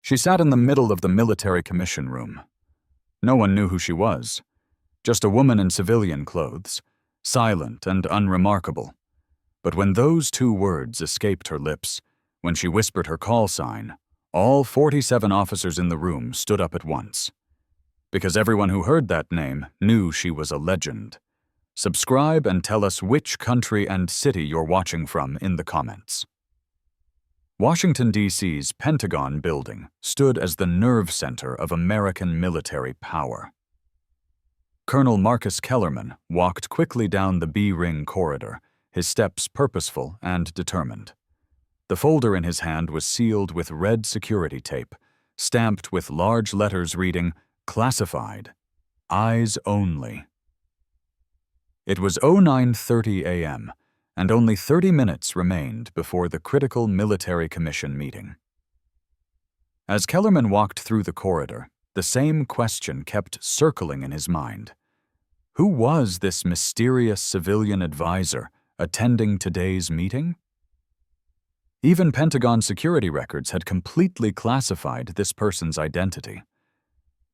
She sat in the middle of the military commission room. No one knew who she was. Just a woman in civilian clothes, silent and unremarkable. But when those two words escaped her lips, when she whispered her call sign, all 47 officers in the room stood up at once. Because everyone who heard that name knew she was a legend. Subscribe and tell us which country and city you're watching from in the comments. Washington, D.C.'s Pentagon building stood as the nerve center of American military power. Colonel Marcus Kellerman walked quickly down the B-ring corridor, his steps purposeful and determined. The folder in his hand was sealed with red security tape, stamped with large letters reading, "Classified. Eyes only." It was 09:30 a.m., and only 30 minutes remained before the critical military commission meeting. As Kellerman walked through the corridor, the same question kept circling in his mind. Who was this mysterious civilian advisor attending today's meeting? Even Pentagon security records had completely classified this person's identity.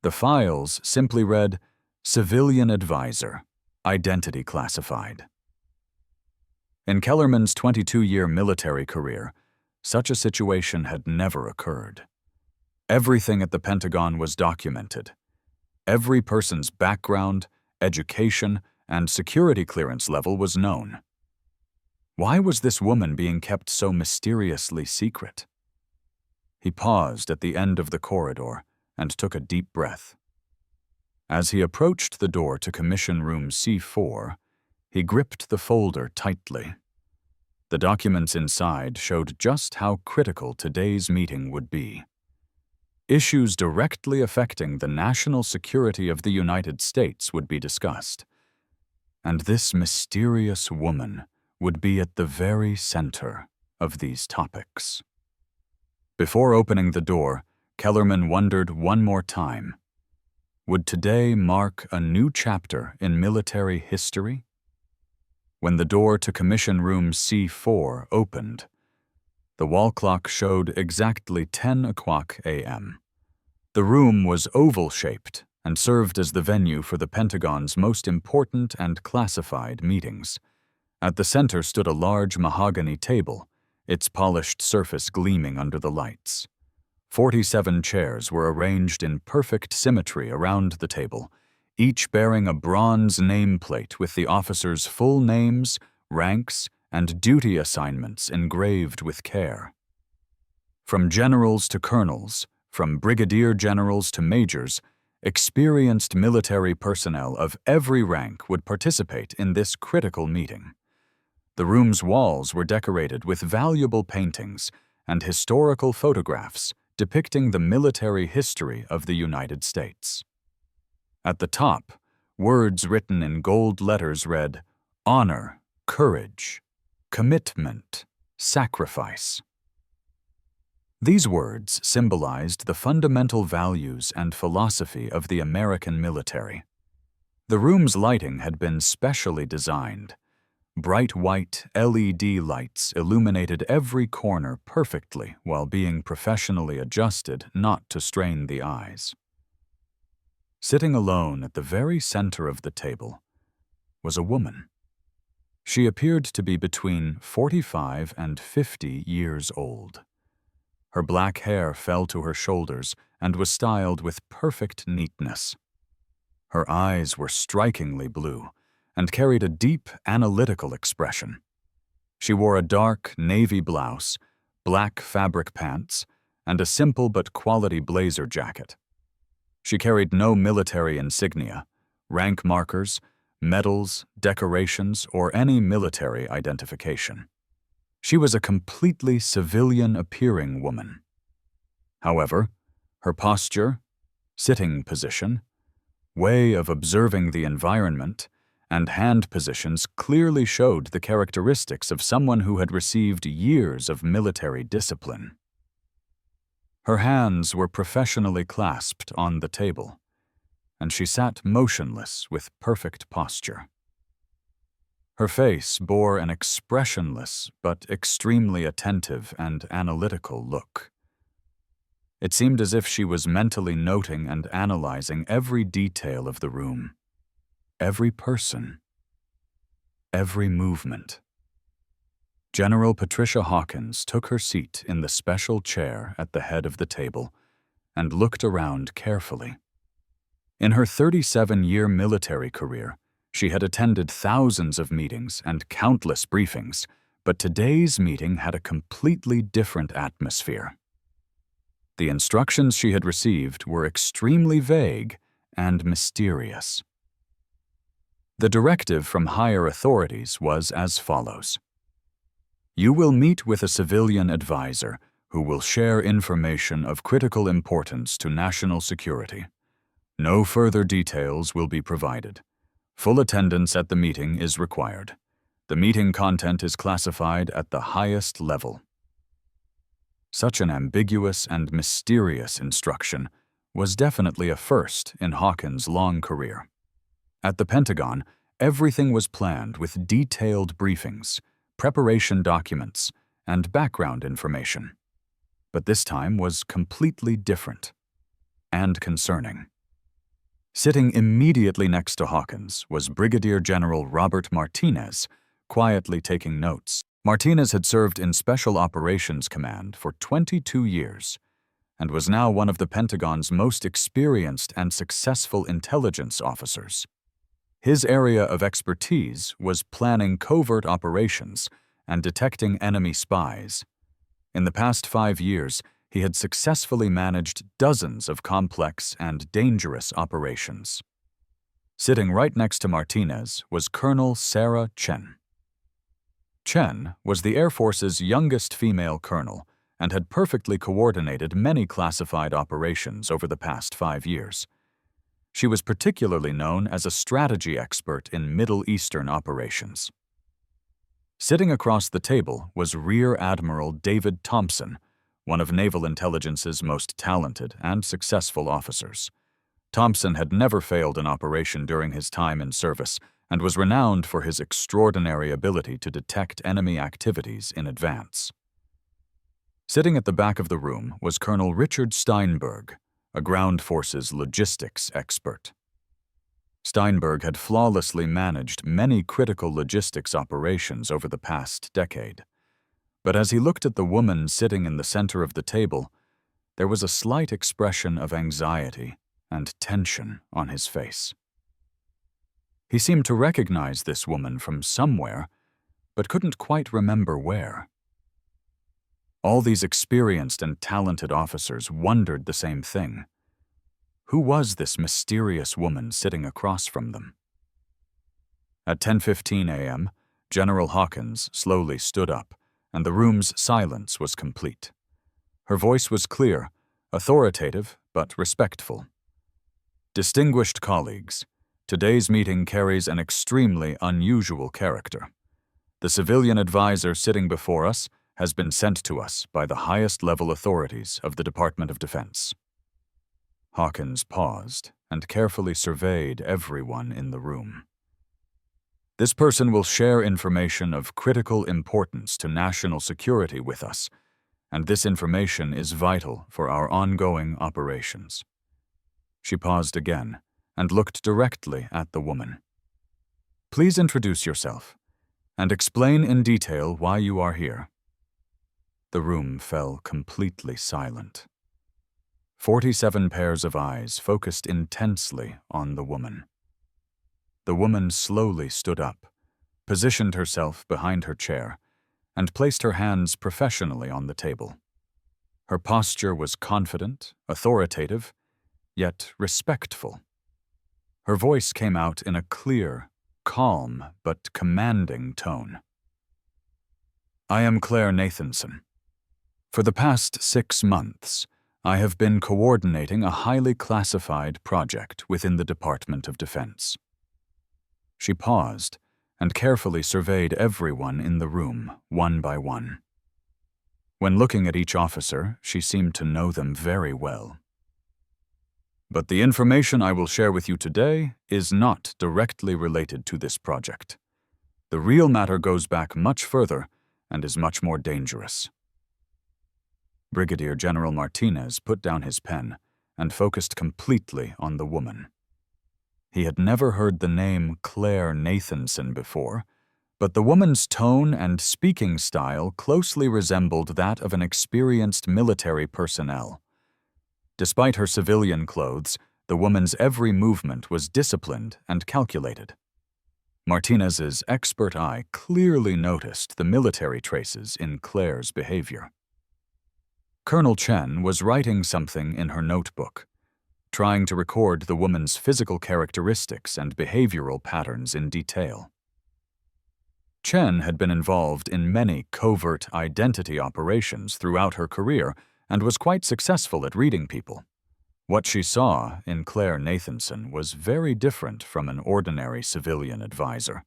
The files simply read, "Civilian Advisor, Identity Classified." In Kellerman's 22-year military career, such a situation had never occurred. Everything at the Pentagon was documented. Every person's background, education, and security clearance level was known. Why was this woman being kept so mysteriously secret? He paused at the end of the corridor and took a deep breath. As he approached the door to Commission Room C4, he gripped the folder tightly. The documents inside showed just how critical today's meeting would be. Issues directly affecting the national security of the United States would be discussed. And this mysterious woman would be at the very center of these topics. Before opening the door, Kellerman wondered one more time. Would today mark a new chapter in military history? When the door to Commission Room C4 opened, the wall clock showed exactly 10 o'clock a.m. The room was oval-shaped and served as the venue for the Pentagon's most important and classified meetings. At the center stood a large mahogany table, its polished surface gleaming under the lights. 47 chairs were arranged in perfect symmetry around the table, each bearing a bronze nameplate with the officers' full names, ranks, and duty assignments engraved with care. From generals to colonels, from brigadier generals to majors, experienced military personnel of every rank would participate in this critical meeting. The room's walls were decorated with valuable paintings and historical photographs depicting the military history of the United States. At the top, words written in gold letters read, "Honor, Courage, Commitment, Sacrifice." These words symbolized the fundamental values and philosophy of the American military. The room's lighting had been specially designed. Bright white LED lights illuminated every corner perfectly while being professionally adjusted not to strain the eyes. Sitting alone at the very center of the table was a woman. She appeared to be between 45 and 50 years old. Her black hair fell to her shoulders and was styled with perfect neatness. Her eyes were strikingly blue and carried a deep, analytical expression. She wore a dark navy blouse, black fabric pants, and a simple but quality blazer jacket. She carried no military insignia, rank markers, medals, decorations, or any military identification. She was a completely civilian-appearing woman. However, her posture, sitting position, way of observing the environment, and hand positions clearly showed the characteristics of someone who had received years of military discipline. Her hands were professionally clasped on the table, and she sat motionless with perfect posture. Her face bore an expressionless but extremely attentive and analytical look. It seemed as if she was mentally noting and analyzing every detail of the room, every person, every movement. General Patricia Hawkins took her seat in the special chair at the head of the table and looked around carefully. In her 37-year military career, she had attended thousands of meetings and countless briefings, but today's meeting had a completely different atmosphere. The instructions she had received were extremely vague and mysterious. The directive from higher authorities was as follows. You will meet with a civilian advisor who will share information of critical importance to national security. No further details will be provided. Full attendance at the meeting is required. The meeting content is classified at the highest level. Such an ambiguous and mysterious instruction was definitely a first in Hawkins' long career. At the Pentagon, everything was planned with detailed briefings, preparation documents, and background information. But this time was completely different and concerning. Sitting immediately next to Hawkins was Brigadier General Robert Martinez, quietly taking notes. Martinez had served in Special Operations Command for 22 years and was now one of the Pentagon's most experienced and successful intelligence officers. His area of expertise was planning covert operations and detecting enemy spies. In the past 5 years, he had successfully managed dozens of complex and dangerous operations. Sitting right next to Martinez was Colonel Sarah Chen. Chen was the Air Force's youngest female colonel and had perfectly coordinated many classified operations over the past 5 years. She was particularly known as a strategy expert in Middle Eastern operations. Sitting across the table was Rear Admiral David Thompson, one of Naval Intelligence's most talented and successful officers. Thompson had never failed an operation during his time in service and was renowned for his extraordinary ability to detect enemy activities in advance. Sitting at the back of the room was Colonel Richard Steinberg, a ground forces logistics expert. Steinberg had flawlessly managed many critical logistics operations over the past decade. But as he looked at the woman sitting in the center of the table, there was a slight expression of anxiety and tension on his face. He seemed to recognize this woman from somewhere, but couldn't quite remember where. All these experienced and talented officers wondered the same thing. Who was this mysterious woman sitting across from them? At 10:15 a.m., General Hawkins slowly stood up, and the room's silence was complete. Her voice was clear, authoritative, but respectful. Distinguished colleagues, today's meeting carries an extremely unusual character. The civilian advisor sitting before us has been sent to us by the highest-level authorities of the Department of Defense. Hawkins paused and carefully surveyed everyone in the room. This person will share information of critical importance to national security with us, and this information is vital for our ongoing operations. She paused again and looked directly at the woman. Please introduce yourself and explain in detail why you are here. The room fell completely silent. 47 pairs of eyes focused intensely on the woman. The woman slowly stood up, positioned herself behind her chair, and placed her hands professionally on the table. Her posture was confident, authoritative, yet respectful. Her voice came out in a clear, calm, but commanding tone. I am Claire Nathanson. For the past 6 months, I have been coordinating a highly classified project within the Department of Defense. She paused and carefully surveyed everyone in the room, one by one. When looking at each officer, she seemed to know them very well. But the information I will share with you today is not directly related to this project. The real matter goes back much further and is much more dangerous. Brigadier General Martinez put down his pen and focused completely on the woman. He had never heard the name Claire Nathanson before, but the woman's tone and speaking style closely resembled that of an experienced military personnel. Despite her civilian clothes, the woman's every movement was disciplined and calculated. Martinez's expert eye clearly noticed the military traces in Claire's behavior. Colonel Chen was writing something in her notebook, trying to record the woman's physical characteristics and behavioral patterns in detail. Chen had been involved in many covert identity operations throughout her career and was quite successful at reading people. What she saw in Claire Nathanson was very different from an ordinary civilian advisor.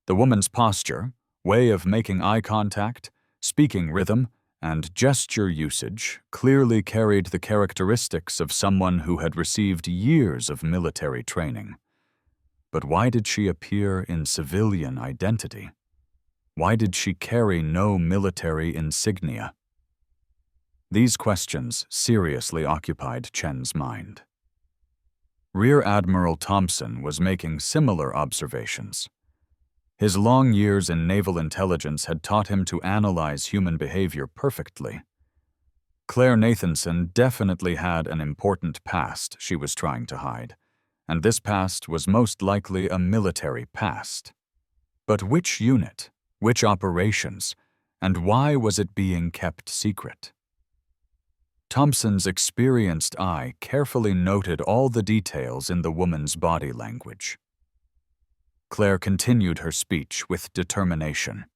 The woman's posture, way of making eye contact, speaking rhythm, and gesture usage clearly carried the characteristics of someone who had received years of military training. But why did she appear in civilian identity? Why did she carry no military insignia? These questions seriously occupied Chen's mind. Rear Admiral Thompson was making similar observations. His long years in naval intelligence had taught him to analyze human behavior perfectly. Claire Nathanson definitely had an important past she was trying to hide, and this past was most likely a military past. But which unit, which operations, and why was it being kept secret? Thompson's experienced eye carefully noted all the details in the woman's body language. Claire continued her speech with determination.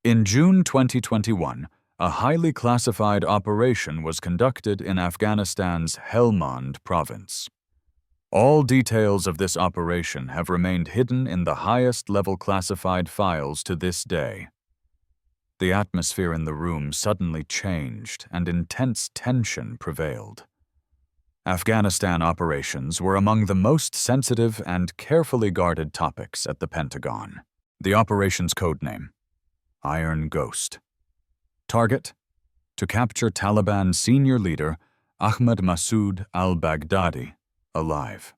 In June 2021, a highly classified operation was conducted in Afghanistan's Helmand province. All details of this operation have remained hidden in the highest-level classified files to this day. The atmosphere in the room suddenly changed and intense tension prevailed. Afghanistan operations were among the most sensitive and carefully guarded topics at the Pentagon. The operation's codename: Iron Ghost. Target: to capture Taliban senior leader Ahmad Massoud al-Baghdadi alive.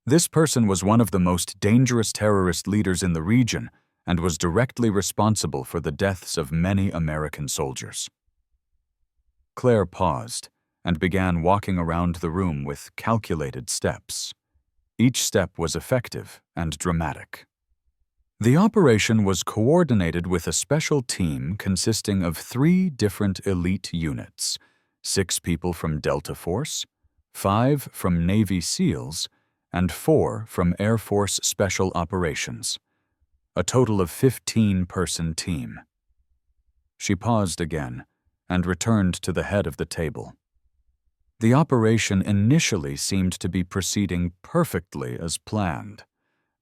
This person was one of the most dangerous terrorist leaders in the region and was directly responsible for the deaths of many American soldiers. Claire paused and began walking around the room with calculated steps. Each step was effective and dramatic. The operation was coordinated with a special team consisting of 3 different elite units, 6 people from Delta Force, 5 from Navy SEALs, and 4 from Air Force Special Operations. A total of 15-person team. She paused again and returned to the head of the table. The operation initially seemed to be proceeding perfectly as planned.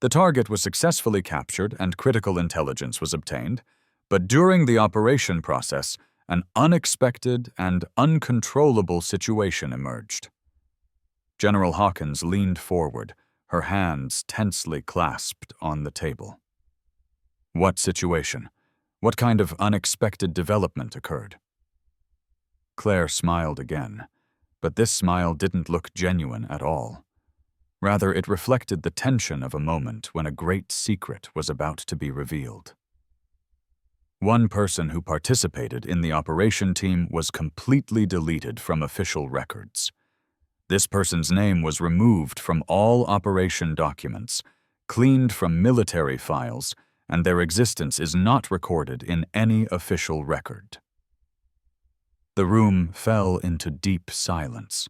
The target was successfully captured and critical intelligence was obtained, but during the operation process, an unexpected and uncontrollable situation emerged. General Hawkins leaned forward, her hands tensely clasped on the table. What situation? What kind of unexpected development occurred? Claire smiled again, but this smile didn't look genuine at all. Rather, it reflected the tension of a moment when a great secret was about to be revealed. One person who participated in the operation team was completely deleted from official records. This person's name was removed from all operation documents, cleaned from military files, and their existence is not recorded in any official record. The room fell into deep silence.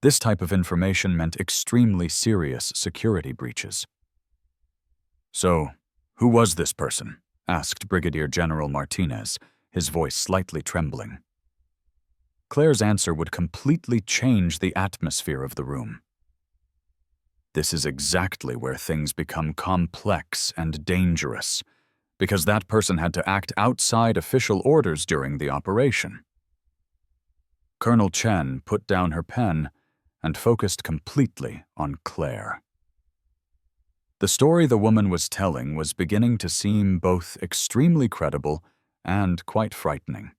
This type of information meant extremely serious security breaches. "So, who was this person?" asked Brigadier General Martinez, his voice slightly trembling. Claire's answer would completely change the atmosphere of the room. This is exactly where things become complex and dangerous, because that person had to act outside official orders during the operation. Colonel Chen put down her pen and focused completely on Claire. The story the woman was telling was beginning to seem both extremely credible and quite frightening.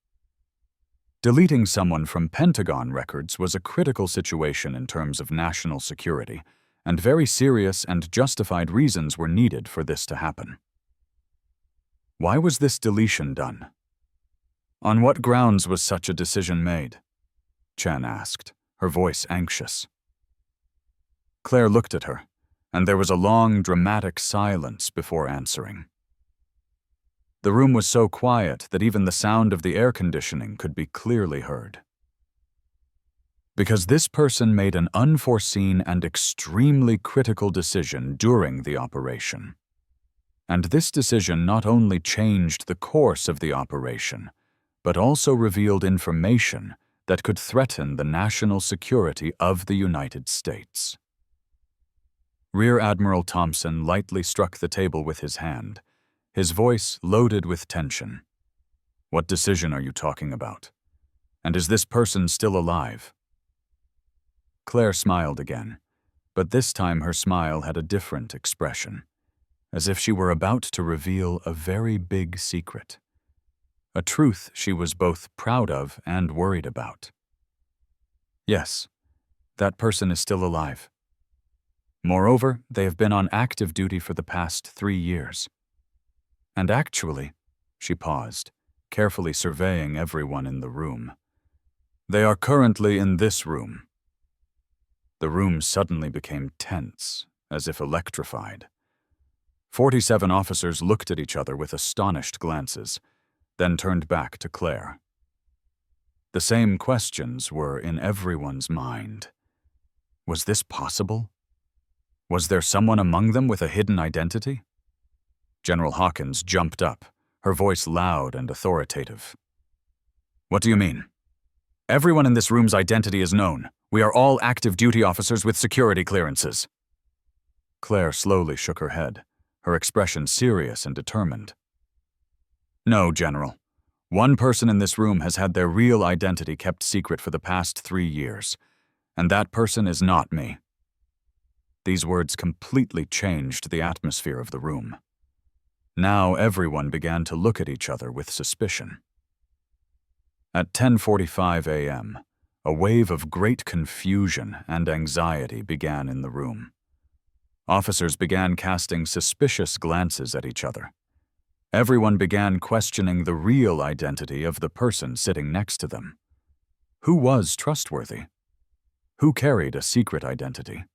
Deleting someone from Pentagon records was a critical situation in terms of national security, and very serious and justified reasons were needed for this to happen. Why was this deletion done? On what grounds was such a decision made? Chen asked, her voice anxious. Claire looked at her, and there was a long, dramatic silence before answering. The room was so quiet that even the sound of the air conditioning could be clearly heard. Because this person made an unforeseen and extremely critical decision during the operation. And this decision not only changed the course of the operation, but also revealed information that could threaten the national security of the United States. Rear Admiral Thompson lightly struck the table with his hand, his voice loaded with tension. What decision are you talking about? And is this person still alive? Claire smiled again, but this time her smile had a different expression, as if she were about to reveal a very big secret, a truth she was both proud of and worried about. Yes, that person is still alive. Moreover, they have been on active duty for the past 3 years. And actually, she paused, carefully surveying everyone in the room. They are currently in this room. The room suddenly became tense, as if electrified. 47 officers looked at each other with astonished glances, then turned back to Claire. The same questions were in everyone's mind. Was this possible? Was there someone among them with a hidden identity? General Hawkins jumped up, her voice loud and authoritative. What do you mean? Everyone in this room's identity is known. We are all active duty officers with security clearances. Claire slowly shook her head, her expression serious and determined. No, General. One person in this room has had their real identity kept secret for the past 3 years, and that person is not me. These words completely changed the atmosphere of the room. Now everyone began to look at each other with suspicion. At 10:45 a.m., a wave of great confusion and anxiety began in the room. Officers began casting suspicious glances at each other. Everyone began questioning the real identity of the person sitting next to them. Who was trustworthy? Who carried a secret identity?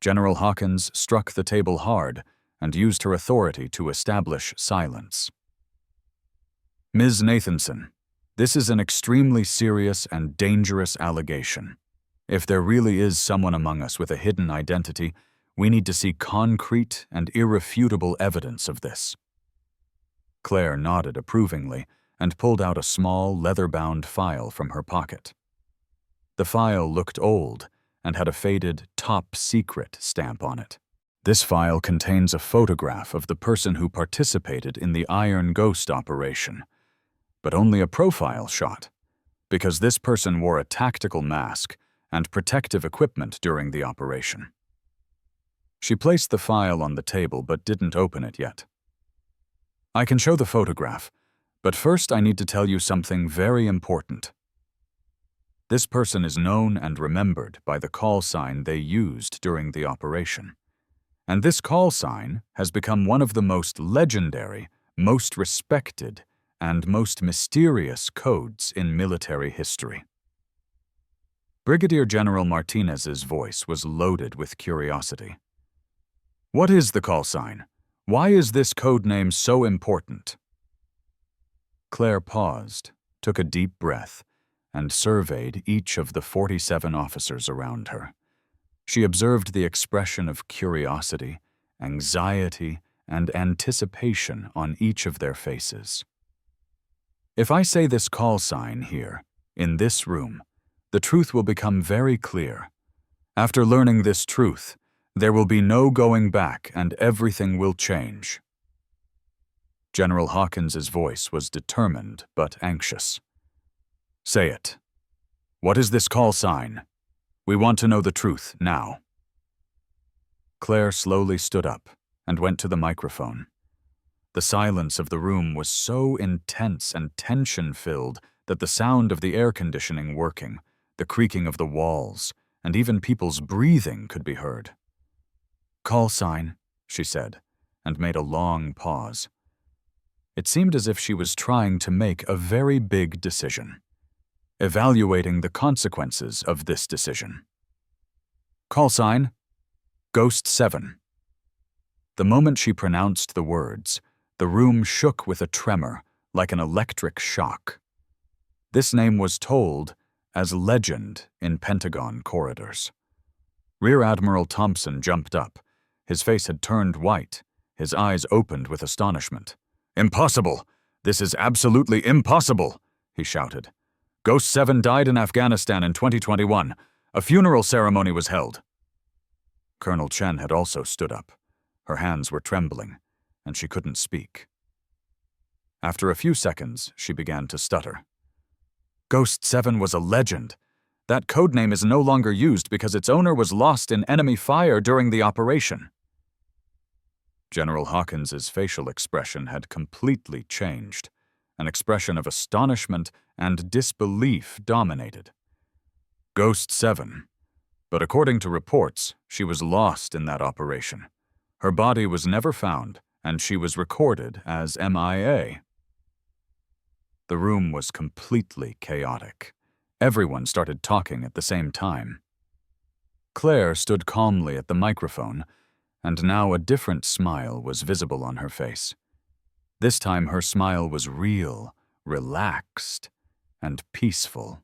General Hawkins struck the table hard and used her authority to establish silence. Ms. Nathanson, this is an extremely serious and dangerous allegation. If there really is someone among us with a hidden identity, we need to see concrete and irrefutable evidence of this. Claire nodded approvingly and pulled out a small, leather-bound file from her pocket. The file looked old and had a faded "Top Secret" stamp on it. This file contains a photograph of the person who participated in the Iron Ghost operation, but only a profile shot, because this person wore a tactical mask and protective equipment during the operation. She placed the file on the table but didn't open it yet. I can show the photograph, but first I need to tell you something very important. This person is known and remembered by the call sign they used during the operation. And this call sign has become one of the most legendary, most respected, and most mysterious codes in military history. Brigadier General Martinez's voice was loaded with curiosity. What is the call sign? Why is this code name so important? Claire paused, took a deep breath, and surveyed each of the 47 officers around her. She observed the expression of curiosity, anxiety, and anticipation on each of their faces. If I say this call sign here, in this room, the truth will become very clear. After learning this truth, there will be no going back and everything will change. General Hawkins's voice was determined but anxious. Say it. What is this call sign? We want to know the truth now. Claire slowly stood up and went to the microphone. The silence of the room was so intense and tension-filled that the sound of the air conditioning working, the creaking of the walls, and even people's breathing could be heard. "Call sign," she said, and made a long pause. It seemed as if she was trying to make a very big decision, evaluating the consequences of this decision. "Call sign, Ghost 7. The moment she pronounced the words, the room shook with a tremor, like an electric shock. This name was told as legend in Pentagon corridors. Rear Admiral Thompson jumped up. His face had turned white, his eyes opened with astonishment. "Impossible! This is absolutely impossible!" he shouted. "Ghost 7 died in Afghanistan in 2021. A funeral ceremony was held." Colonel Chen had also stood up. Her hands were trembling, and she couldn't speak. After a few seconds, she began to stutter. "Ghost 7 was a legend. That codename is no longer used because its owner was lost in enemy fire during the operation." General Hawkins's facial expression had completely changed. An expression of astonishment and disbelief dominated. "Ghost 7. But according to reports, she was lost in that operation. Her body was never found, and she was recorded as MIA." The room was completely chaotic. Everyone started talking at the same time. Claire stood calmly at the microphone, and now a different smile was visible on her face. This time her smile was real, relaxed, and peaceful.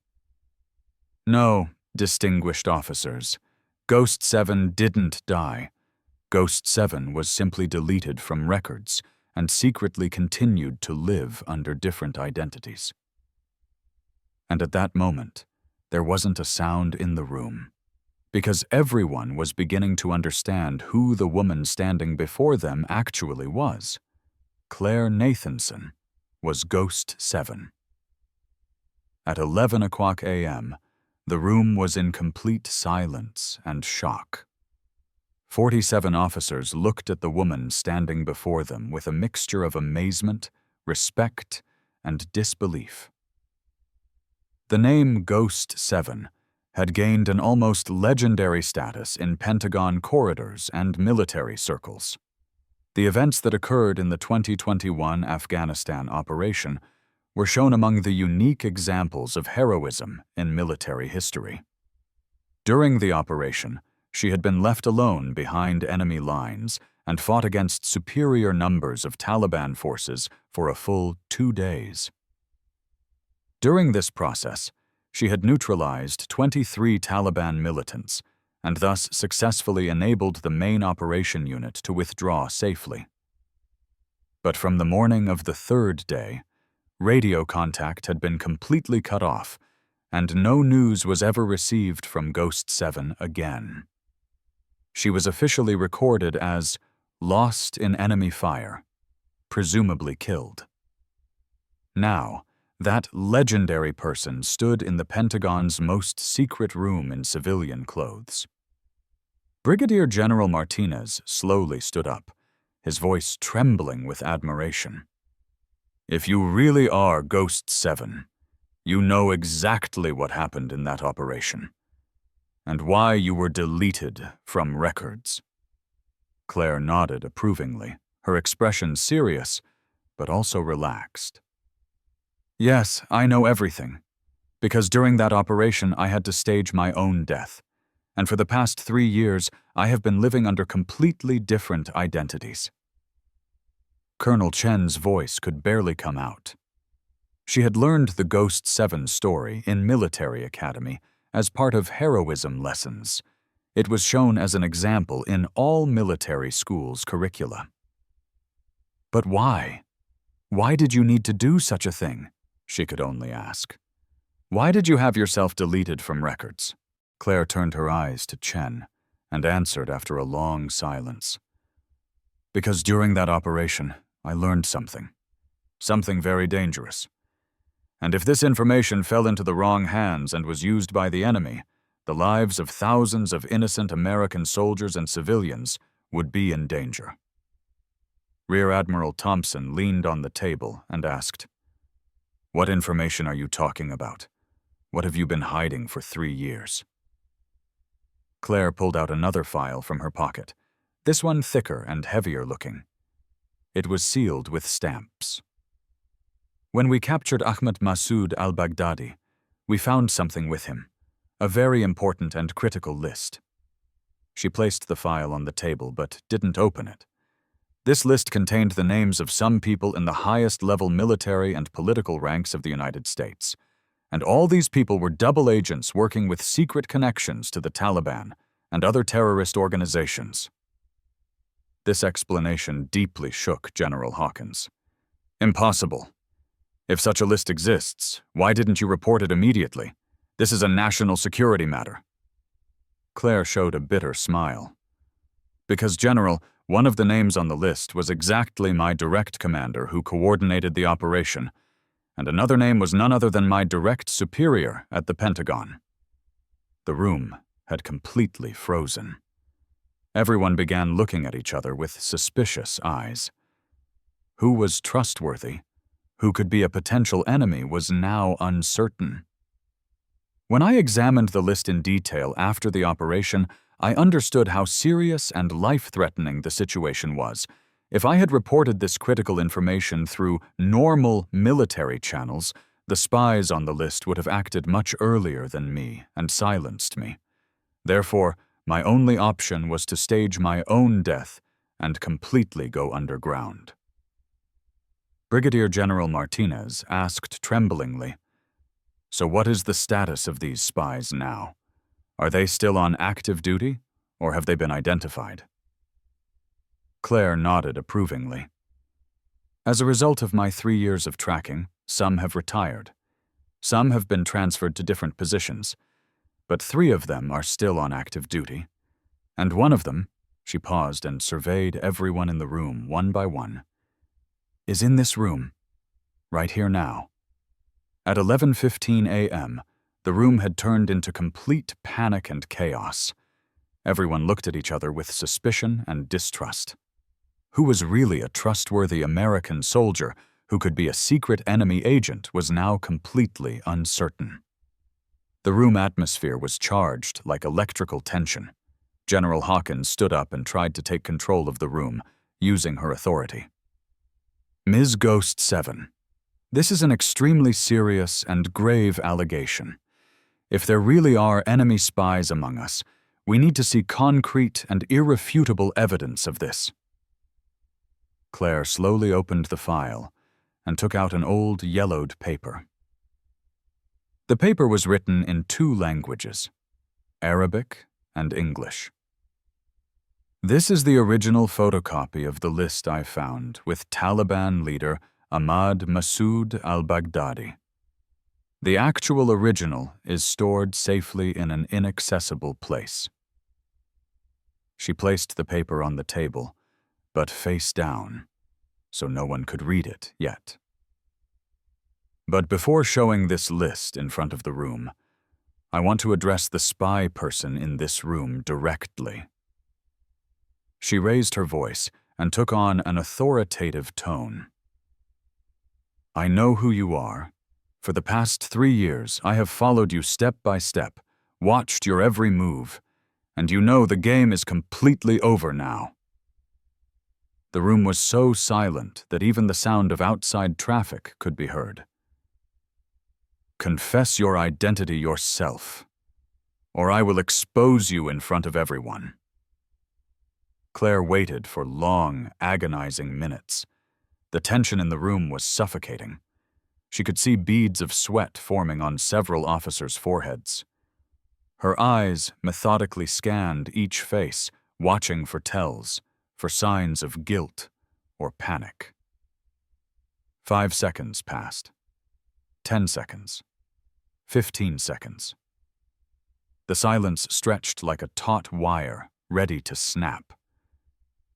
"No, distinguished officers, Ghost 7 didn't die. Ghost 7 was simply deleted from records and secretly continued to live under different identities." And at that moment, there wasn't a sound in the room, because everyone was beginning to understand who the woman standing before them actually was. Claire Nathanson was Ghost 7. At 11 a.m., the room was in complete silence and shock. 47 officers looked at the woman standing before them with a mixture of amazement, respect, and disbelief. The name Ghost 7 had gained an almost legendary status in Pentagon corridors and military circles. The events that occurred in the 2021 Afghanistan operation were shown among the unique examples of heroism in military history. During the operation, she had been left alone behind enemy lines and fought against superior numbers of Taliban forces for a full 2 days. During this process, she had neutralized 23 Taliban militants and thus successfully enabled the main operation unit to withdraw safely. But from the morning of the 3rd day, radio contact had been completely cut off, and no news was ever received from Ghost 7 again. She was officially recorded as lost in enemy fire, presumably killed. Now, that legendary person stood in the Pentagon's most secret room in civilian clothes. Brigadier General Martinez slowly stood up, his voice trembling with admiration. "If you really are Ghost 7, you know exactly what happened in that operation, and why you were deleted from records." Claire nodded approvingly, her expression serious, but also relaxed. "Yes, I know everything, because during that operation I had to stage my own death, and for the past 3 years I have been living under completely different identities." Colonel Chen's voice could barely come out. She had learned the Ghost 7 story in military academy as part of heroism lessons. It was shown as an example in all military schools' curricula. "But why? Why did you need to do such a thing?" she could only ask. "Why did you have yourself deleted from records?" Claire turned her eyes to Chen and answered after a long silence. "Because during that operation, I learned something very dangerous. And if this information fell into the wrong hands and was used by the enemy, the lives of thousands of innocent American soldiers and civilians would be in danger." Rear Admiral Thompson leaned on the table and asked, What information are you talking about? What have you been hiding for 3 years? Claire pulled out another file from her pocket, this one thicker and heavier looking. It was sealed with stamps. When we captured Ahmed Massoud al-Baghdadi, we found something with him, a very important and critical list. She placed the file on the table but didn't open it. This list contained the names of some people in the highest level military and political ranks of the United States, and all these people were double agents working with secret connections to the Taliban and other terrorist organizations. This explanation deeply shook General Hawkins. Impossible. If such a list exists, why didn't you report it immediately? This is a national security matter. Claire showed a bitter smile. Because, General, one of the names on the list was exactly my direct commander who coordinated the operation, and another name was none other than my direct superior at the Pentagon. The room had completely frozen. Everyone began looking at each other with suspicious eyes. Who was trustworthy, who could be a potential enemy, was now uncertain. When I examined the list in detail after the operation, I understood how serious and life-threatening the situation was. If I had reported this critical information through normal military channels, the spies on the list would have acted much earlier than me and silenced me. Therefore, my only option was to stage my own death and completely go underground. Brigadier General Martinez asked tremblingly, "So what is the status of these spies now? Are they still on active duty, or have they been identified?" Claire nodded approvingly. As a result of my 3 years of tracking, some have retired. Some have been transferred to different positions, but 3 of them are still on active duty. And one of them, she paused and surveyed everyone in the room one by one, is in this room, right here now. At 11:15 a.m., the room had turned into complete panic and chaos. Everyone looked at each other with suspicion and distrust. Who was really a trustworthy American soldier who could be a secret enemy agent was now completely uncertain. The room atmosphere was charged like electrical tension. General Hawkins stood up and tried to take control of the room, using her authority. "Ms. Ghost 7, this is an extremely serious and grave allegation. If there really are enemy spies among us, we need to see concrete and irrefutable evidence of this." Claire slowly opened the file and took out an old yellowed paper. The paper was written in 2 languages, Arabic and English. This is the original photocopy of the list I found with Taliban leader Ahmad Massoud al-Baghdadi. The actual original is stored safely in an inaccessible place. She placed the paper on the table, but face down, so no one could read it yet. But before showing this list in front of the room, I want to address the spy person in this room directly. She raised her voice and took on an authoritative tone. "I know who you are. For the past 3 years, I have followed you step by step, watched your every move, and you know the game is completely over now." The room was so silent that even the sound of outside traffic could be heard. "Confess your identity yourself, or I will expose you in front of everyone." Claire waited for long, agonizing minutes. The tension in the room was suffocating. She could see beads of sweat forming on several officers' foreheads. Her eyes methodically scanned each face, watching for tells, for signs of guilt or panic. 5 seconds passed. 10 seconds. 15 seconds. The silence stretched like a taut wire, ready to snap.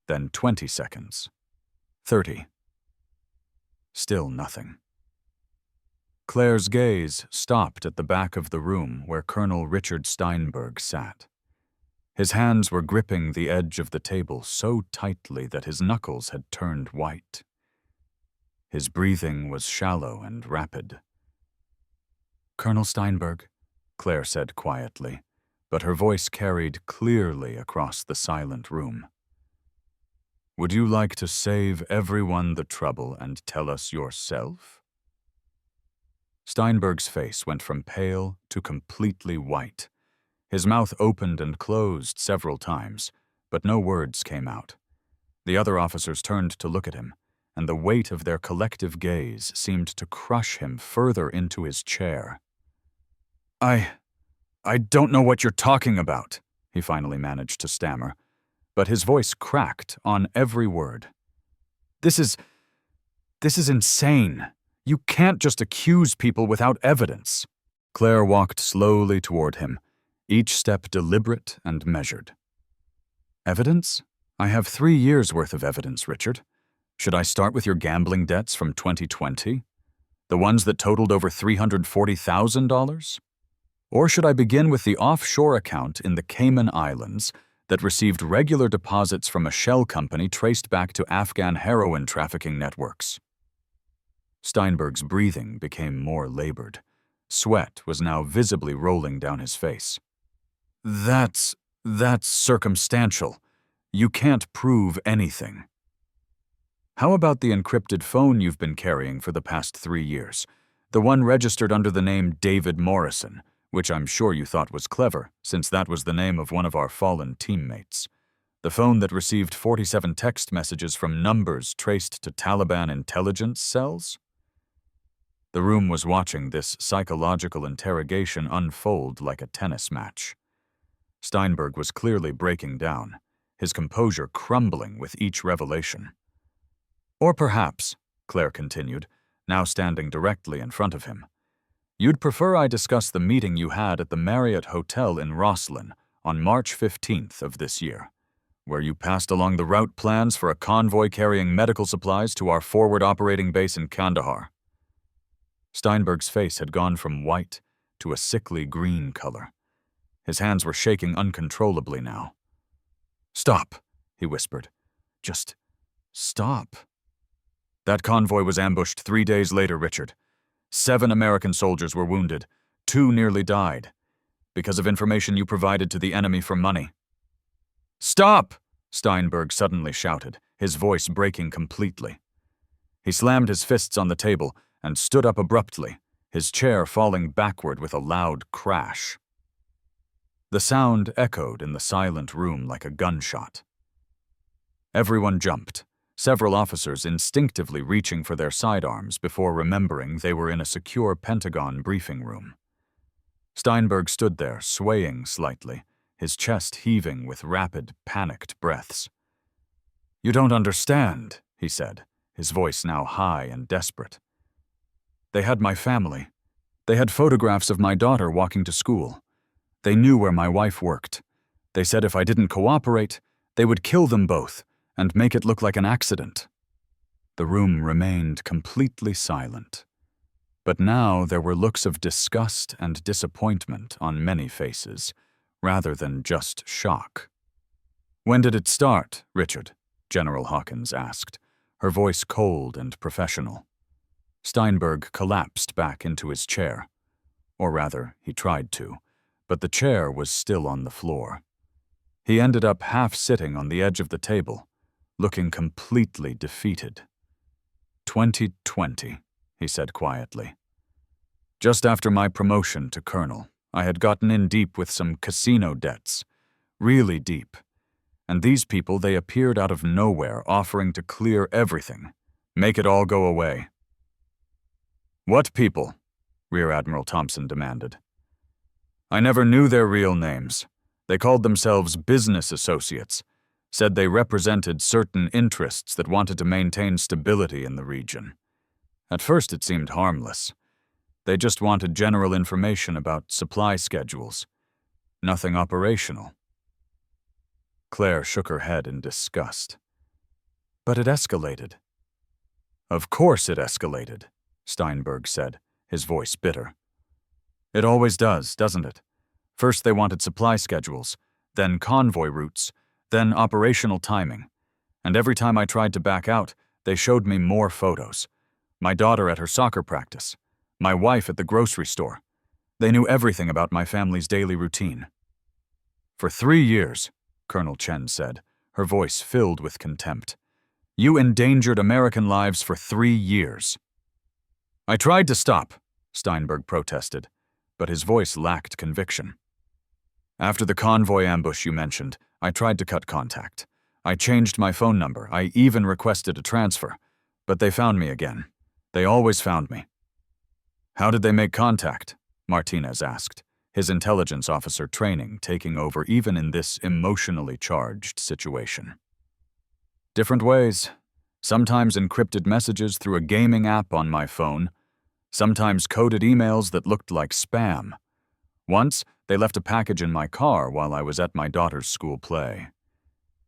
Then 20 seconds. 30. Still nothing. Claire's gaze stopped at the back of the room where Colonel Richard Steinberg sat. His hands were gripping the edge of the table so tightly that his knuckles had turned white. His breathing was shallow and rapid, Colonel Steinberg, Claire said quietly, but her voice carried clearly across the silent room. Would you like to save everyone the trouble and tell us yourself? Steinberg's face went from pale to completely white. His mouth opened and closed several times, but no words came out. The other officers turned to look at him, and the weight of their collective gaze seemed to crush him further into his chair. I don't know what you're talking about, he finally managed to stammer, but his voice cracked on every word. This is insane. You can't just accuse people without evidence. Claire walked slowly toward him, each step deliberate and measured. Evidence? I have 3 years' worth of evidence, Richard. Should I start with your gambling debts from 2020? The ones that totaled over $340,000? Or should I begin with the offshore account in the Cayman Islands that received regular deposits from a shell company traced back to Afghan heroin trafficking networks? Steinberg's breathing became more labored. Sweat was now visibly rolling down his face. That's circumstantial. You can't prove anything. How about the encrypted phone you've been carrying for the past 3 years? The one registered under the name David Morrison, which I'm sure you thought was clever, since that was the name of one of our fallen teammates. The phone that received 47 text messages from numbers traced to Taliban intelligence cells? The room was watching this psychological interrogation unfold like a tennis match. Steinberg was clearly breaking down, his composure crumbling with each revelation. Or perhaps, Claire continued, now standing directly in front of him, you'd prefer I discuss the meeting you had at the Marriott Hotel in Roslyn on March 15th of this year, where you passed along the route plans for a convoy carrying medical supplies to our forward operating base in Kandahar. Steinberg's face had gone from white to a sickly green color. His hands were shaking uncontrollably now. Stop, he whispered. Just stop. That convoy was ambushed 3 days later, Richard. 7 American soldiers were wounded. 2 nearly died, because of information you provided to the enemy for money. Stop! Steinberg suddenly shouted, his voice breaking completely. He slammed his fists on the table and stood up abruptly, his chair falling backward with a loud crash. The sound echoed in the silent room like a gunshot. Everyone jumped, several officers instinctively reaching for their sidearms before remembering they were in a secure Pentagon briefing room. Steinberg stood there, swaying slightly, his chest heaving with rapid, panicked breaths. You don't understand, he said, his voice now high and desperate. They had my family. They had photographs of my daughter walking to school. They knew where my wife worked. They said if I didn't cooperate, they would kill them both and make it look like an accident. The room remained completely silent. But now there were looks of disgust and disappointment on many faces, rather than just shock. When did it start, Richard? General Hawkins asked, her voice cold and professional. Steinberg collapsed back into his chair. Or rather, he tried to, but the chair was still on the floor. He ended up half-sitting on the edge of the table, looking completely defeated. 2020, he said quietly. Just after my promotion to colonel, I had gotten in deep with some casino debts, really deep. And these people, they appeared out of nowhere offering to clear everything, make it all go away. What people? Rear Admiral Thompson demanded. I never knew their real names. They called themselves business associates, said they represented certain interests that wanted to maintain stability in the region. At first it seemed harmless. They just wanted general information about supply schedules. Nothing operational. Claire shook her head in disgust. But it escalated. Of course it escalated, Steinberg said, his voice bitter. It always does, doesn't it? First they wanted supply schedules, then convoy routes, then operational timing. And every time I tried to back out, they showed me more photos. My daughter at her soccer practice. My wife at the grocery store. They knew everything about my family's daily routine. For 3 years, Colonel Chen said, her voice filled with contempt. You endangered American lives for 3 years. I tried to stop, Steinberg protested, but his voice lacked conviction. After the convoy ambush you mentioned, I tried to cut contact. I changed my phone number. I even requested a transfer. But they found me again. They always found me. How did they make contact? Martinez asked, his intelligence officer training taking over even in this emotionally charged situation. Different ways. Sometimes encrypted messages through a gaming app on my phone. Sometimes coded emails that looked like spam. Once, they left a package in my car while I was at my daughter's school play.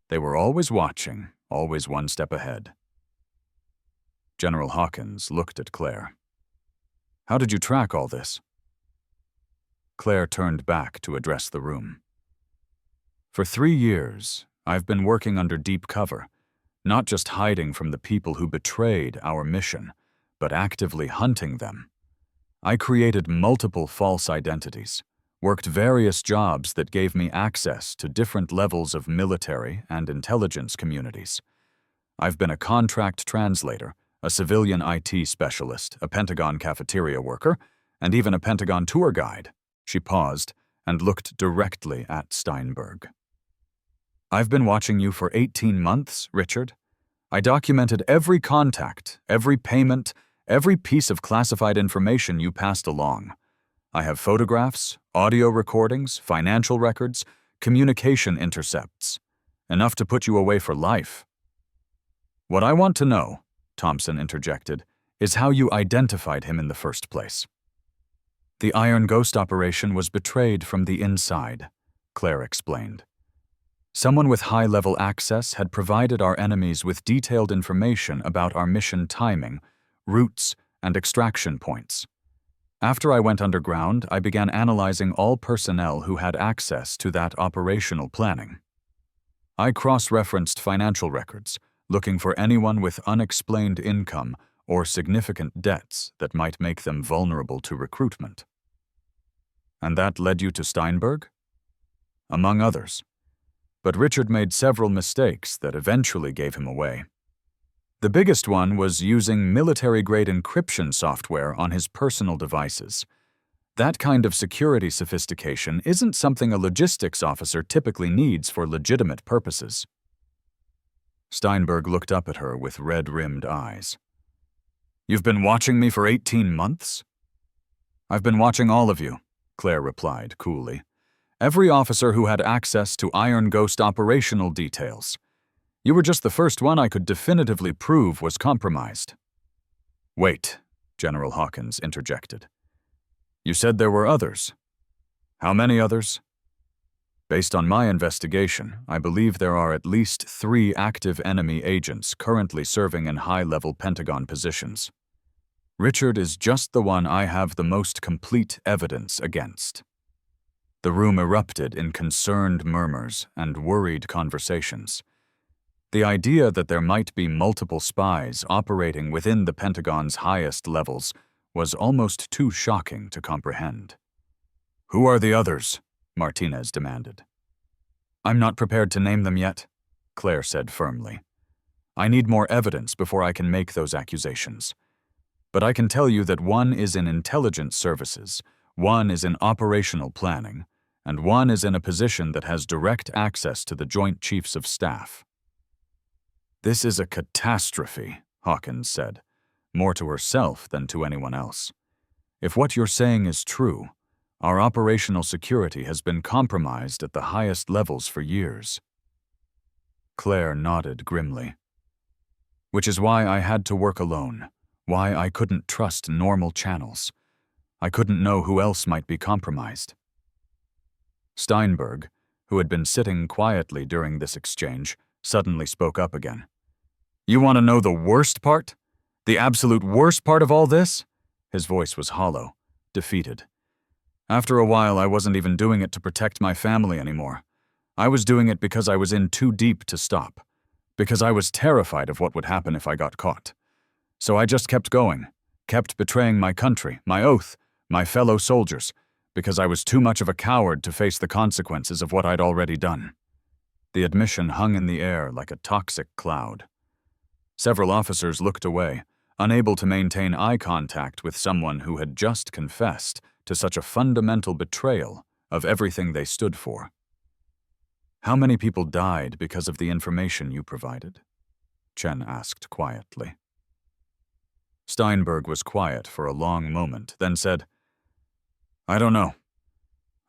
They were always watching, always one step ahead. General Hawkins looked at Claire. How did you track all this? Claire turned back to address the room. For 3 years, I've been working under deep cover, not just hiding from the people who betrayed our mission, but actively hunting them. I created multiple false identities, worked various jobs that gave me access to different levels of military and intelligence communities. I've been a contract translator, a civilian IT specialist, a Pentagon cafeteria worker, and even a Pentagon tour guide. She paused and looked directly at Steinberg. I've been watching you for 18 months, Richard. I documented every contact, every payment, every piece of classified information you passed along. I have photographs, audio recordings, financial records, communication intercepts. Enough to put you away for life. What I want to know, Thompson interjected, is how you identified him in the first place. The Iron Ghost operation was betrayed from the inside, Claire explained. Someone with high-level access had provided our enemies with detailed information about our mission timing, routes, and extraction points. After I went underground, I began analyzing all personnel who had access to that operational planning. I cross-referenced financial records, looking for anyone with unexplained income or significant debts that might make them vulnerable to recruitment. And that led you to Steinberg? Among others. But Richard made several mistakes that eventually gave him away. The biggest one was using military-grade encryption software on his personal devices. That kind of security sophistication isn't something a logistics officer typically needs for legitimate purposes. Steinberg looked up at her with red-rimmed eyes. You've been watching me for 18 months? I've been watching all of you, Claire replied coolly. Every officer who had access to Iron Ghost operational details. You were just the first one I could definitively prove was compromised. Wait, General Hawkins interjected. You said there were others. How many others? Based on my investigation, I believe there are at least 3 active enemy agents currently serving in high-level Pentagon positions. Richard is just the one I have the most complete evidence against. The room erupted in concerned murmurs and worried conversations. The idea that there might be multiple spies operating within the Pentagon's highest levels was almost too shocking to comprehend. Who are the others? Martinez demanded. I'm not prepared to name them yet, Claire said firmly. I need more evidence before I can make those accusations. But I can tell you that one is in intelligence services, one is in operational planning, and one is in a position that has direct access to the Joint Chiefs of Staff. This is a catastrophe, Hawkins said, more to herself than to anyone else. If what you're saying is true, our operational security has been compromised at the highest levels for years. Claire nodded grimly. Which is why I had to work alone, why I couldn't trust normal channels. I couldn't know who else might be compromised. Steinberg, who had been sitting quietly during this exchange, suddenly spoke up again. You want to know the worst part? The absolute worst part of all this? His voice was hollow, defeated. After a while, I wasn't even doing it to protect my family anymore. I was doing it because I was in too deep to stop, because I was terrified of what would happen if I got caught. So I just kept going, kept betraying my country, my oath, my fellow soldiers, because I was too much of a coward to face the consequences of what I'd already done. The admission hung in the air like a toxic cloud. Several officers looked away, unable to maintain eye contact with someone who had just confessed to such a fundamental betrayal of everything they stood for. "How many people died because of the information you provided?" Chen asked quietly. Steinberg was quiet for a long moment, then said, "I don't know.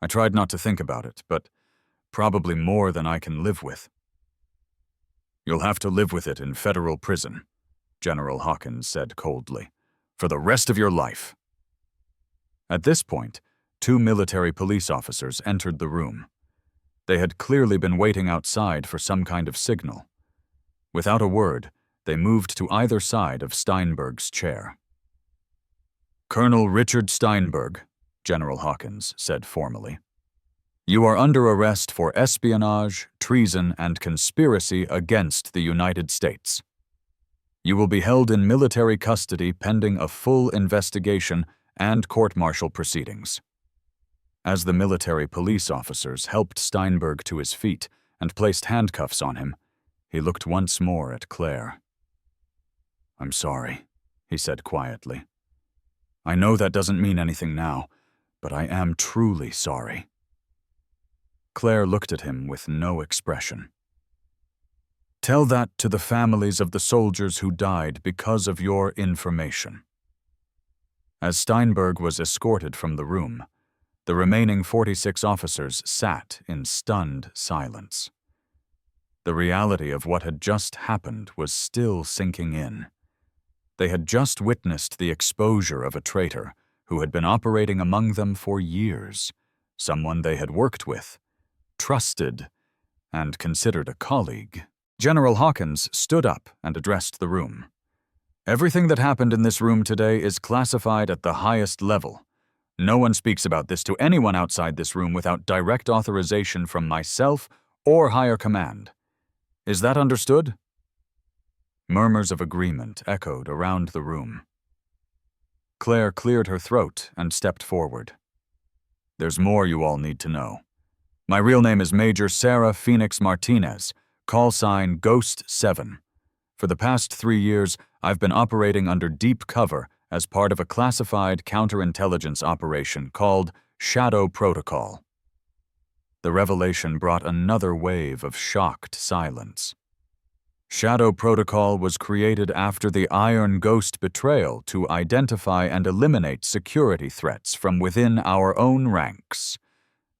I tried not to think about it, but probably more than I can live with." "You'll have to live with it in federal prison," General Hawkins said coldly, "for the rest of your life." At this point, 2 military police officers entered the room. They had clearly been waiting outside for some kind of signal. Without a word, they moved to either side of Steinberg's chair. "Colonel Richard Steinberg," General Hawkins said formally, "you are under arrest for espionage, treason, and conspiracy against the United States. You will be held in military custody pending a full investigation and court-martial proceedings." As the military police officers helped Steinberg to his feet and placed handcuffs on him, he looked once more at Claire. "I'm sorry," he said quietly. "I know that doesn't mean anything now, but I am truly sorry." Claire looked at him with no expression. "Tell that to the families of the soldiers who died because of your information." As Steinberg was escorted from the room, the remaining 46 officers sat in stunned silence. The reality of what had just happened was still sinking in. They had just witnessed the exposure of a traitor who had been operating among them for years, someone they had worked with, trusted, and considered a colleague. General Hawkins stood up and addressed the room. "Everything that happened in this room today is classified at the highest level. No one speaks about this to anyone outside this room without direct authorization from myself or higher command. Is that understood?" Murmurs of agreement echoed around the room. Claire cleared her throat and stepped forward. "There's more you all need to know. My real name is Major Sarah Phoenix Martinez, call sign Ghost 7. For the past 3 years, I've been operating under deep cover as part of a classified counterintelligence operation called Shadow Protocol." The revelation brought another wave of shocked silence. Shadow Protocol was created after the Iron Ghost betrayal to identify and eliminate security threats from within our own ranks.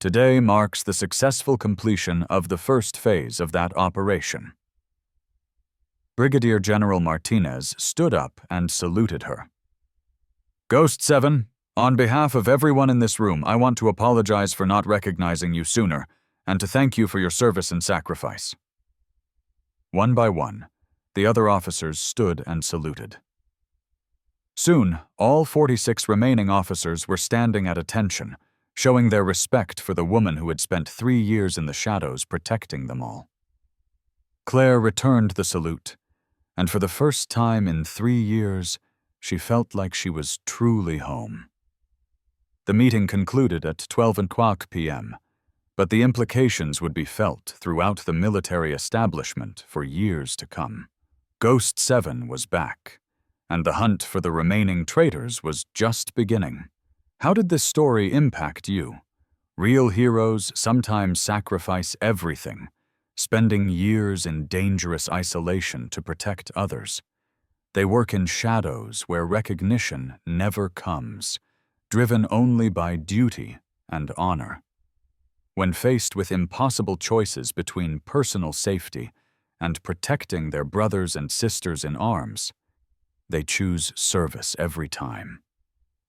Today marks the successful completion of the first phase of that operation. Brigadier General Martinez stood up and saluted her. "Ghost 7, on behalf of everyone in this room, I want to apologize for not recognizing you sooner and to thank you for your service and sacrifice." One by one, the other officers stood and saluted. Soon, all 46 remaining officers were standing at attention, showing their respect for the woman who had spent 3 years in the shadows protecting them all. Claire returned the salute, and for the first time in 3 years, she felt like she was truly home. The meeting concluded at 12:00 p.m., but the implications would be felt throughout the military establishment for years to come. Ghost 7 was back, and the hunt for the remaining traitors was just beginning. How did this story impact you? Real heroes sometimes sacrifice everything, spending years in dangerous isolation to protect others. They work in shadows where recognition never comes, driven only by duty and honor. When faced with impossible choices between personal safety and protecting their brothers and sisters in arms, they choose service every time.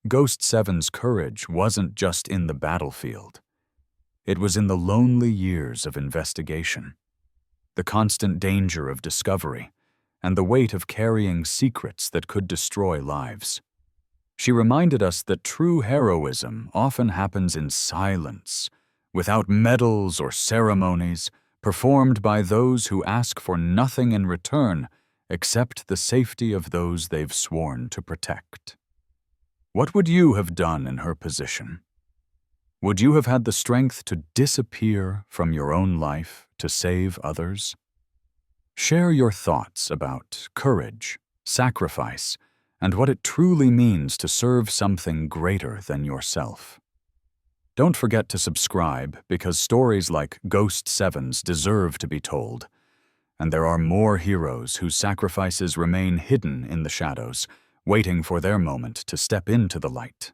Ghost 7's courage wasn't just in the battlefield. It was in the lonely years of investigation, the constant danger of discovery, and the weight of carrying secrets that could destroy lives. She reminded us that true heroism often happens in silence, without medals or ceremonies, performed by those who ask for nothing in return except the safety of those they've sworn to protect. What would you have done in her position? Would you have had the strength to disappear from your own life to save others? Share your thoughts about courage, sacrifice, and what it truly means to serve something greater than yourself. Don't forget to subscribe, because stories like Ghost Sevens deserve to be told, and there are more heroes whose sacrifices remain hidden in the shadows, waiting for their moment to step into the light.